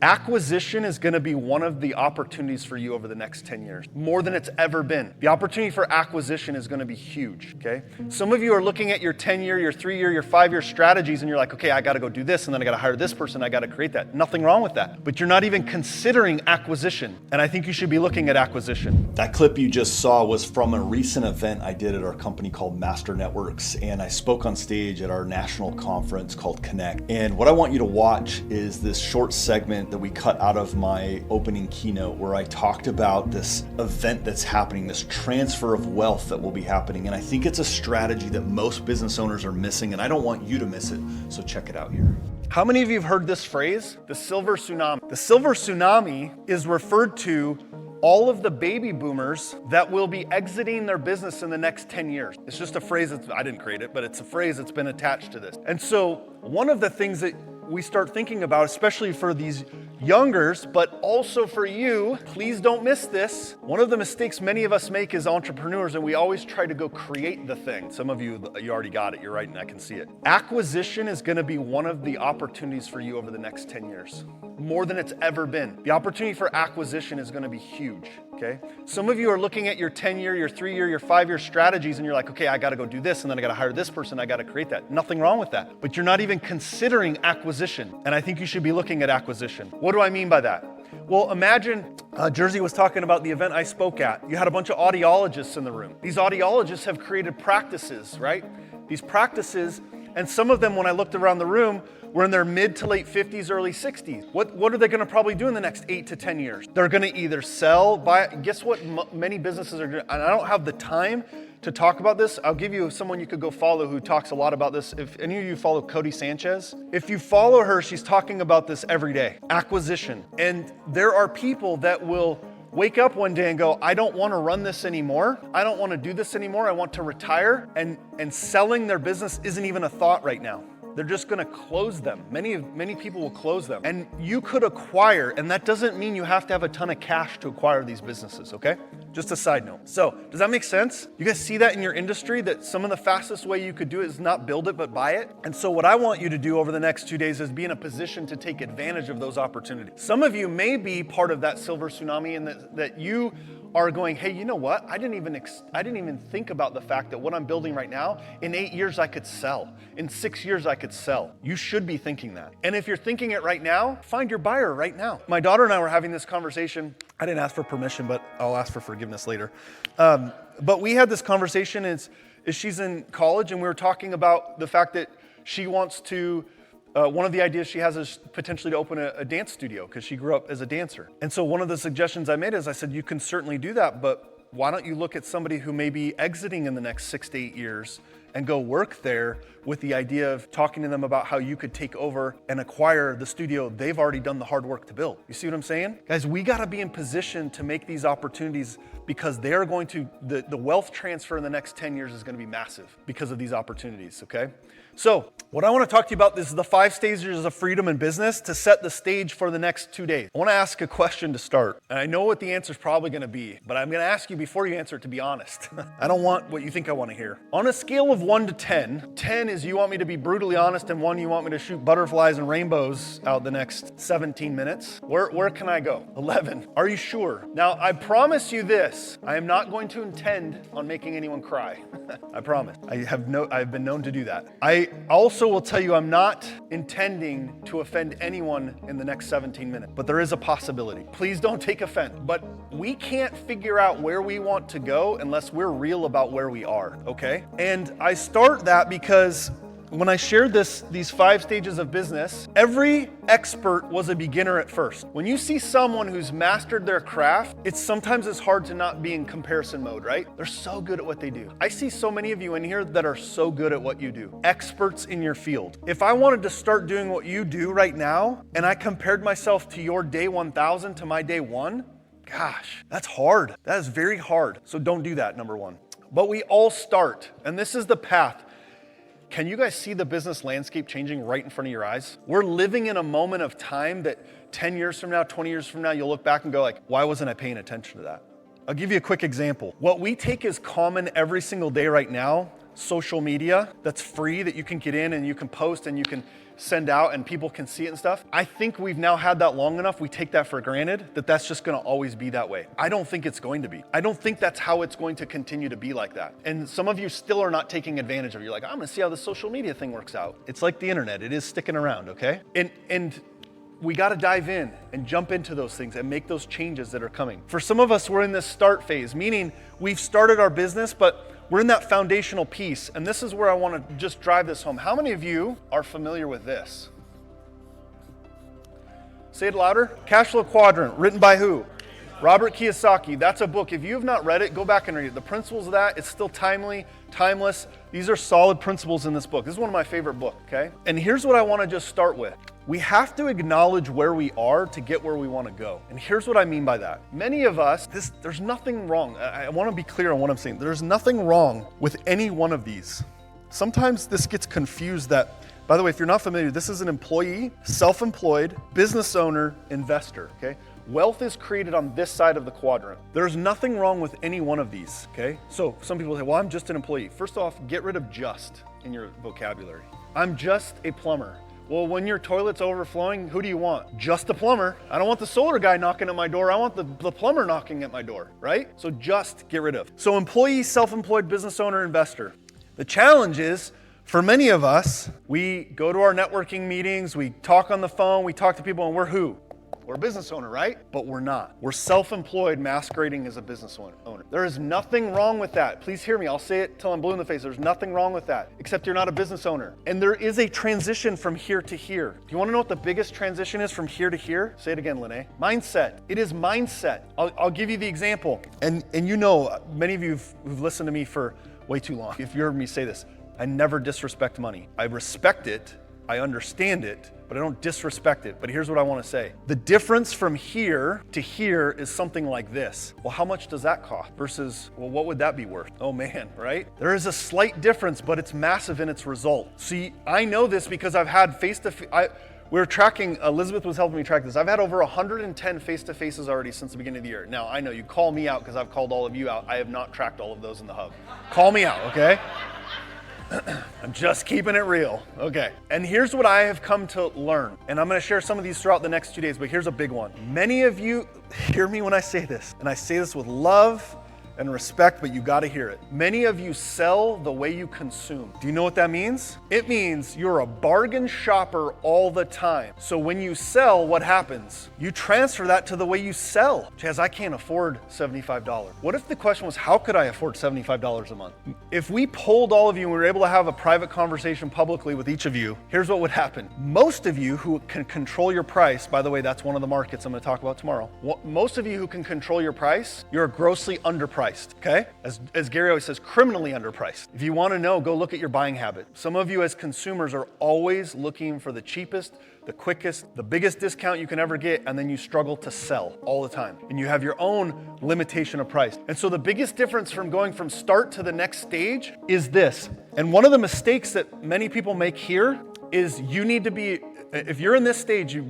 Acquisition is going to be one of the opportunities for you over the next 10 years, more than it's ever been. The opportunity for acquisition is going to be huge, okay? Some of you are looking at your 10-year, your 3-year, your 5-year strategies, and you're like, okay, I got to go do this, and then I got to hire this person, I got to create that. Nothing wrong with that. But you're not even considering acquisition, and I think you should be looking at acquisition. That clip you just saw was from a recent event I did at our company called Master Networks, and I spoke on stage at our national conference called Connect. And what I want you to watch is this short segment that we cut out of my opening keynote where I talked about this event that's happening, this transfer of wealth that will be happening. And I think it's a strategy that most business owners are missing, and I don't want you to miss it. So check it out here. How many of you have heard this phrase, the silver tsunami? The silver tsunami is referred to all of the baby boomers that will be exiting their business in the next 10 years. It's just a phrase I didn't create it, but it's a phrase that's been attached to this. And so one of the things that we start thinking about, especially for these youngers, but also for you, please don't miss this. One of the mistakes many of us make as entrepreneurs, and we always try to go create the thing. Some of you already got it, you're right, and I can see it. Acquisition is gonna be one of the opportunities for you over the next 10 years, more than it's ever been. The opportunity for acquisition is gonna be huge, okay? Some of you are looking at your 10-year, your 3-year, your 5-year strategies, and you're like, okay, I gotta go do this, and then I gotta hire this person, I gotta create that. Nothing wrong with that, but you're not even considering acquisition, and I think you should be looking at acquisition. What do I mean by that? Well, imagine, Jersey was talking about the event I spoke at. You had a bunch of audiologists in the room. These audiologists have created practices, right? These practices, and some of them, when I looked around the room, were in their mid to late 50s, early 60s. What are they gonna probably do in the next 8 to 10 years? They're gonna either sell, buy, guess what many businesses are doing? And I don't have the time to talk about this. I'll give you someone you could go follow who talks a lot about this. If any of you follow Cody Sanchez, if you follow her, she's talking about this every day, acquisition. And there are people that will wake up one day and go, I don't want to run this anymore. I don't want to do this anymore. I want to retire. And selling their business isn't even a thought right now. They're just going to close them. Many people will close them. And you could acquire, and that doesn't mean you have to have a ton of cash to acquire these businesses, okay? Just a side note. So, does that make sense? You guys see that in your industry, that some of the fastest way you could do it is not build it, but buy it? And so what I want you to do over the next 2 days is be in a position to take advantage of those opportunities. Some of you may be part of that silver tsunami, and that you are going, hey, you know what? I didn't even think about the fact that what I'm building right now, in 8 years I could sell. In 6 years I could sell. You should be thinking that. And if you're thinking it right now, find your buyer right now. My daughter and I were having this conversation. I didn't ask for permission, but I'll ask for forgiveness later. But we had this conversation as she's in college, and we were talking about the fact that she wants to one of the ideas she has is potentially to open a dance studio because she grew up as a dancer. And so one of the suggestions I made is I said, you can certainly do that, but why don't you look at somebody who may be exiting in the next 6 to 8 years and go work there with the idea of talking to them about how you could take over and acquire the studio they've already done the hard work to build. You see what I'm saying? Guys, we gotta be in position to make these opportunities because they're going to, the wealth transfer in the next 10 years is gonna be massive because of these opportunities, okay? So what I want to talk to you about is the 5 stages of freedom in business to set the stage for the next 2 days. I want to ask a question to start. And I know what the answer is probably going to be, but I'm going to ask you before you answer it to be honest. I don't want what you think I want to hear. On a scale of 1 to 10, 10 is you want me to be brutally honest, and 1 you want me to shoot butterflies and rainbows out the next 17 minutes. Where can I go? 11. Are you sure? Now, I promise you this. I am not going to intend on making anyone cry. I promise. I've been known to do that. I also will tell you I'm not intending to offend anyone in the next 17 minutes, but there is a possibility. Please don't take offense, but we can't figure out where we want to go unless we're real about where we are, okay? And I start that because when I shared these 5 stages of business, every expert was a beginner at first. When you see someone who's mastered their craft, sometimes it's hard to not be in comparison mode, right? They're so good at what they do. I see so many of you in here that are so good at what you do. Experts in your field. If I wanted to start doing what you do right now, and I compared myself to your day 1000 to my day 1, gosh, that's hard. That is very hard. So don't do that, number 1. But we all start, and this is the path. Can you guys see the business landscape changing right in front of your eyes? We're living in a moment of time that 10 years from now, 20 years from now, you'll look back and go like, why wasn't I paying attention to that? I'll give you a quick example. What we take as common every single day right now, social media, that's free, that you can get in and you can post and you can send out and people can see it and stuff. I think we've now had that long enough, we take that for granted, that that's just gonna always be that way. I don't think it's going to be. I don't think that's how it's going to continue to be like that. And some of you still are not taking advantage of it. You're like, I'm gonna see how this social media thing works out. It's like the internet, it is sticking around, okay? And we got to dive in and jump into those things and make those changes that are coming. For some of us, we're in this start phase, meaning we've started our business, but we're in that foundational piece. And this is where I want to just drive this home. How many of you are familiar with this? Say it louder. Cash Flow Quadrant, written by who? Robert Kiyosaki. That's a book. If you have not read it, go back and read it. The principles of that, it's still timely, timeless. These are solid principles in this book. This is one of my favorite books, okay? And here's what I want to just start with. We have to acknowledge where we are to get where we want to go. And here's what I mean by that. Many of us, there's nothing wrong. I want to be clear on what I'm saying. There's nothing wrong with any one of these. Sometimes this gets confused that, by the way, if you're not familiar, this is an employee, self-employed, business owner, investor, okay? Wealth is created on this side of the quadrant. There's nothing wrong with any one of these, okay? So some people say, well, I'm just an employee. First off, get rid of just in your vocabulary. I'm just a plumber. Well, when your toilet's overflowing, who do you want? Just the plumber. I don't want the solar guy knocking at my door. I want the plumber knocking at my door, right? So just get rid of. So employee, self-employed, business owner, investor. The challenge is, for many of us, we go to our networking meetings, we talk on the phone, we talk to people, and we're who? We're a business owner, right? But we're not. We're self-employed masquerading as a business owner. There is nothing wrong with that. Please hear me. I'll say it till I'm blue in the face. There's nothing wrong with that, except you're not a business owner. And there is a transition from here to here. Do you want to know what the biggest transition is from here to here? Say it again, Lene. Mindset. It is mindset. I'll give you the example. And you know, many of you who've listened to me for way too long, if you heard me say this, I never disrespect money. I respect it. I understand it, but I don't disrespect it. But here's what I want to say. The difference from here to here is something like this. Well, how much does that cost? Versus, well, what would that be worth? Oh man, right? There is a slight difference, but it's massive in its result. See, I know this because I've had face-to-face, we were tracking, Elizabeth was helping me track this. I've had over 110 face-to-faces already since the beginning of the year. Now, I know you call me out because I've called all of you out. I have not tracked all of those in the hub. Call me out, okay? I'm just keeping it real. Okay. And here's what I have come to learn. And I'm going to share some of these throughout the next 2 days, but here's a big one. Many of you hear me when I say this, and I say this with love and respect, but you got to hear it. Many of you sell the way you consume. Do you know what that means? It means you're a bargain shopper all the time. So when you sell, what happens? You transfer that to the way you sell. Chaz, I can't afford $75. What if the question was, how could I afford $75 a month? If we polled all of you and we were able to have a private conversation publicly with each of you, here's what would happen. Most of you who can control your price, by the way, that's one of the markets I'm going to talk about tomorrow. Most of you who can control your price, you're grossly underpriced. Okay? As Gary always says, criminally underpriced. If you want to know, go look at your buying habit. Some of you as consumers are always looking for the cheapest, the quickest, the biggest discount you can ever get, and then you struggle to sell all the time. And you have your own limitation of price. And so the biggest difference from going from start to the next stage is this. And one of the mistakes that many people make here is you need to be, if you're in this stage, you're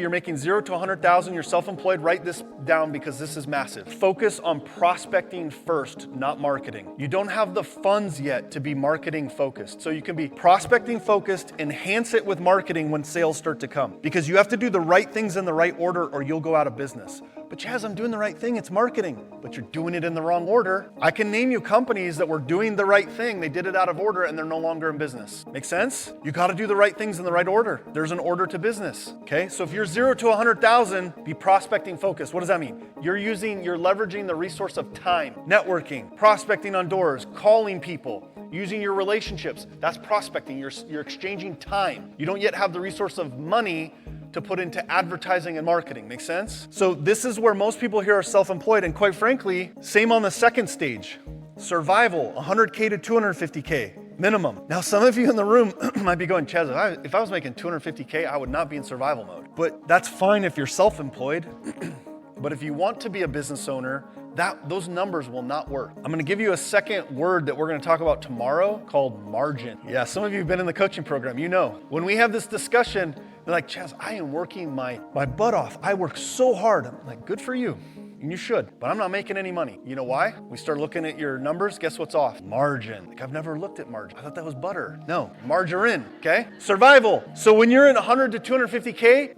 making 0 to 100,000, you're self-employed, write this down because this is massive. Focus on prospecting first, not marketing. You don't have the funds yet to be marketing focused. So you can be prospecting focused, enhance it with marketing when sales start to come. Because you have to do the right things in the right order or you'll go out of business. But Chaz, I'm doing the right thing, it's marketing. But you're doing it in the wrong order. I can name you companies that were doing the right thing, they did it out of order and they're no longer in business. Make sense? You gotta do the right things in the right order. There's an order to business, okay? So if you're 0 to 100,000, be prospecting focused. What does that mean? You're leveraging the resource of time, networking, prospecting on doors, calling people, using your relationships. That's prospecting, you're exchanging time. You don't yet have the resource of money to put into advertising and marketing. Make sense? So this is where most people here are self-employed, and quite frankly, same on the second stage. Survival, 100K to 250K minimum. Now, some of you in the room might be going, Chaz, if I was making 250K, I would not be in survival mode. But that's fine if you're self-employed. But if you want to be a business owner, those numbers will not work. I'm going to give you a second word that we're going to talk about tomorrow called margin. Yeah, some of you have been in the coaching program, you know. When we have this discussion, they're like, Chaz, I am working my butt off. I work so hard. I'm like, good for you. and you should, but I'm not making any money. You know why? We start looking at your numbers, guess what's off? Margin. Like, I've never looked at margin. I thought that was butter. No, margarine, okay? Survival. So when you're in 100 to 250K,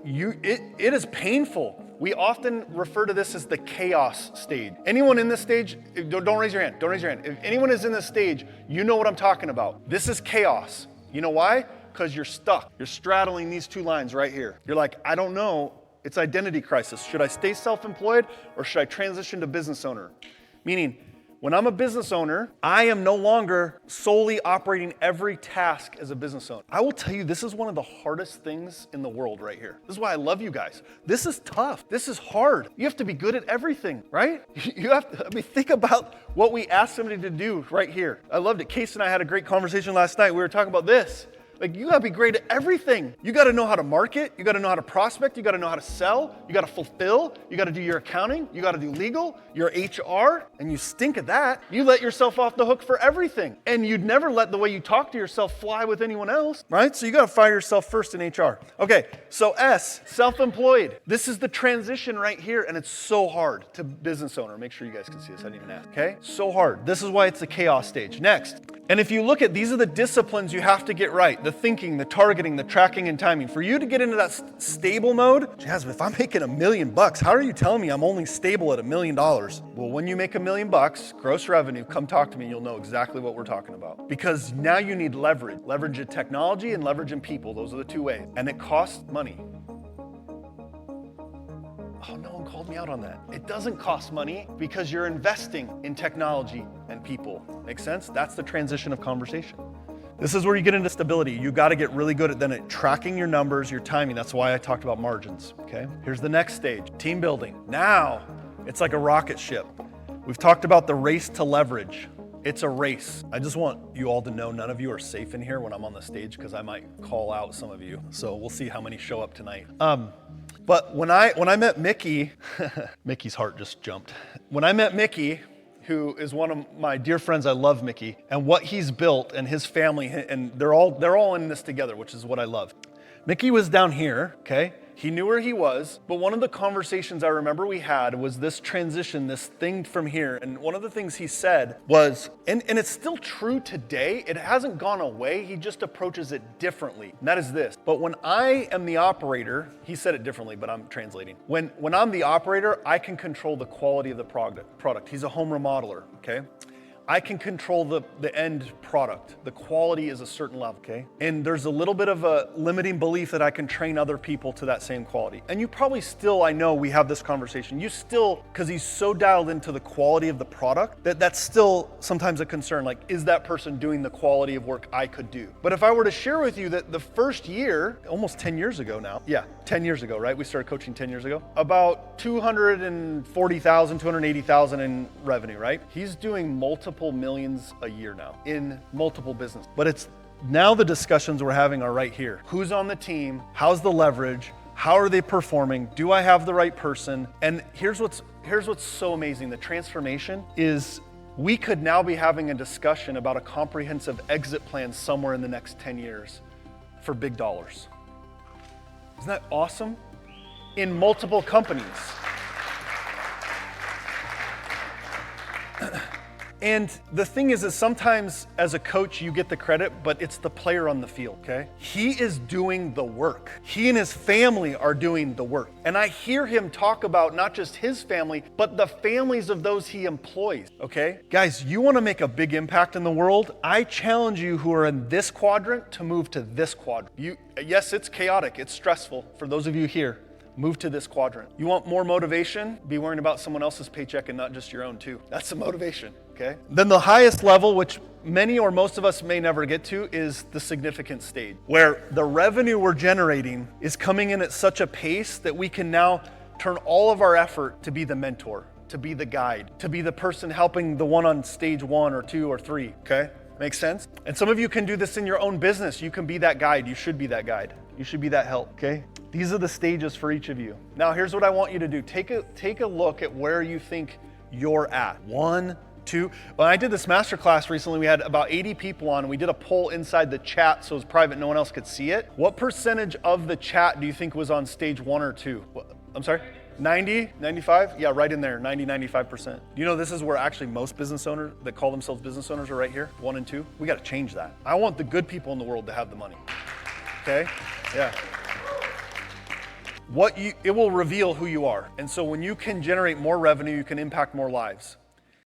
it is painful. We often refer to this as the chaos stage. Anyone in this stage, don't raise your hand, don't raise your hand. If anyone is in this stage, you know what I'm talking about. This is chaos. You know why? Because you're stuck. You're straddling these two lines right here. You're like, I don't know, it's identity crisis. Should I stay self-employed or should I transition to business owner? Meaning, when I'm a business owner, I am no longer solely operating every task as a business owner. I will tell you, this is one of the hardest things in the world right here. This is why I love you guys. This is tough. This is hard. You have to be good at everything, right? You have to, think about what we asked somebody to do right here. I loved it. Case and I had a great conversation last night. We were talking about this. Like, you gotta be great at everything. You gotta know how to market, you gotta know how to prospect, you gotta know how to sell, you gotta fulfill, you gotta do your accounting, you gotta do legal, your HR, and you stink at that. You let yourself off the hook for everything. And you'd never let the way you talk to yourself fly with anyone else, right? So you gotta fire yourself first in HR. Okay, so S, self-employed. This is the transition right here, and it's so hard to business owner. Make sure you guys can see this, I didn't even ask, okay? So hard. This is why it's the chaos stage. Next. And if you look at, these are the disciplines you have to get right. The thinking, the targeting, the tracking and timing. For you to get into that stable mode, Jasmine, if I'm making $1 million, how are you telling me I'm only stable at $1 million? Well, when you make $1 million, gross revenue, come talk to me, you'll know exactly what we're talking about. Because now you need leverage. Leverage in technology and leverage in people. Those are the two ways. And it costs money. Oh, no one called me out on that. It doesn't cost money because you're investing in technology and people. Make sense? That's the transition of conversation. This is where you get into stability. You got to get really good at then at tracking your numbers, your timing. That's why I talked about margins, okay? Here's the next stage, team building. Now, it's like a rocket ship. We've talked about the race to leverage. It's a race. I just want you all to know none of you are safe in here when I'm on the stage because I might call out some of you. So we'll see how many show up tonight. But when I met Mickey, Mickey's heart just jumped. When I met Mickey, who is one of my dear friends, I love Mickey, and what he's built and his family, and they're all in this together, which is what I love. Mickey was down here, okay? He knew where he was, but one of the conversations I remember we had was this transition, this thing from here. And one of the things he said was, and it's still true today, it hasn't gone away, he just approaches it differently. And that is this. But when I am the operator, he said it differently, but I'm translating. When I'm the operator, I can control the quality of the product. He's a home remodeler, okay? I can control the end product. The quality is a certain level, okay? And there's a little bit of a limiting belief that I can train other people to that same quality. And you probably still, I know we have this conversation, you still, because he's so dialed into the quality of the product, that's still sometimes a concern, like, is that person doing the quality of work I could do? But if I were to share with you that the first year, almost 10 years ago now, 10 years ago, right? We started coaching 10 years ago. About 240,000, 280,000 in revenue, right? He's doing multiple millions a year now in multiple businesses. But it's now the discussions we're having are right here. Who's on the team? How's the leverage? How are they performing? Do I have the right person? And here's what's so amazing. The transformation is we could now be having a discussion about a comprehensive exit plan somewhere in the next 10 years for big dollars. Isn't that awesome? In multiple companies. And the thing is sometimes as a coach, you get the credit, but it's the player on the field, okay? He is doing the work. He and his family are doing the work. And I hear him talk about not just his family, but the families of those he employs, okay? Guys, you wanna make a big impact in the world? I challenge you who are in this quadrant to move to this quadrant. Yes, it's chaotic, it's stressful for those of you here. Move to this quadrant. You want more motivation? Be worrying about someone else's paycheck and not just your own too. That's the motivation, okay? Then the highest level, which many or most of us may never get to, is the significant stage, where the revenue we're generating is coming in at such a pace that we can now turn all of our effort to be the mentor, to be the guide, to be the person helping the one on stage 1 or 2 or 3, okay? Makes sense? And some of you can do this in your own business. You can be that guide. You should be that guide. You should be that help, okay? These are the stages for each of you. Now, here's what I want you to do. Take a look at where you think you're at. 1, 2. When I did this masterclass recently, we had about 80 people on, and we did a poll inside the chat so it was private, no one else could see it. What percentage of the chat do you think was on stage 1 or 2? I'm sorry? 90, 95? Yeah, right in there, 90, 95%. You know, this is where actually most business owners that call themselves business owners are right here, 1 and 2. We got to change that. I want the good people in the world to have the money. Okay? Yeah. It will reveal who you are. And so when you can generate more revenue, you can impact more lives.